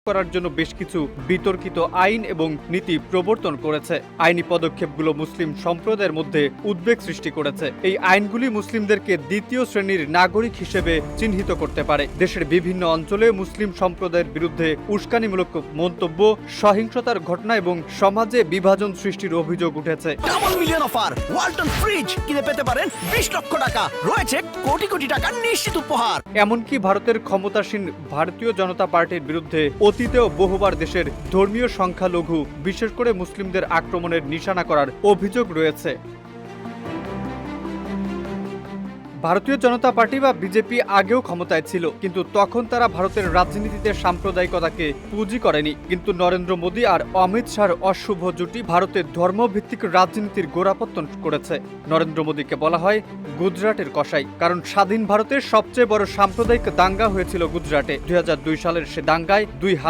করার জন্য বেশ কিছু বিতর্কিত আইন এবং নীতি প্রবর্তন করেছে। আইনি পদক্ষেপগুলো মুসলিম সম্প্রদায়ের মধ্যে উদ্বেগ সৃষ্টি করেছে। এই আইনগুলি মুসলিমদেরকে দ্বিতীয় শ্রেণীর নাগরিক হিসেবে চিহ্নিত করতে পারে। দেশের বিভিন্ন অঞ্চলে মুসলিম সম্প্রদায়ের বিরুদ্ধে উস্কানিমূলক মন্তব্য, সহিংসতার ঘটনা এবং সমাজে বিভাজন সৃষ্টির অভিযোগ উঠেছে। Double million offer, Walton fridge কিনে পেতে পারেন 20 লক্ষ টাকা, রয়েছে কোটি কোটি টাকার নিশ্চিত উপহার। এমনকি ভারতের ক্ষমতাসীন ভারতীয় জনতা পার্টির বিরুদ্ধে অতীতেও বহুবার দেশের ধর্মীয় সংখ্যালঘু, বিশেষ করে মুসলিমদের আক্রমণের নিশানা করার অভিযোগ রয়েছে। ভারতীয় জনতা পার্টি বা বিজেপি আগেও ক্ষমতায় ছিল, কিন্তু তখন তারা ভারতের রাজনীতিতে সাম্প্রদায়িকতাকে পুঁজি করেনি। কিন্তু নরেন্দ্র মোদী আর অমিত শাহর অশুভ জুটি ভারতের ধর্মভিত্তিক রাজনীতির গোড়াপত্তন করেছে। নরেন্দ্র মোদীকে বলা হয় গুজরাটের কসাই, কারণ স্বাধীন ভারতের সবচেয়ে বড় সাম্প্রদায়িক দাঙ্গা হয়েছিল গুজরাটে। 2002 সালের সে দাঙ্গায় 2,000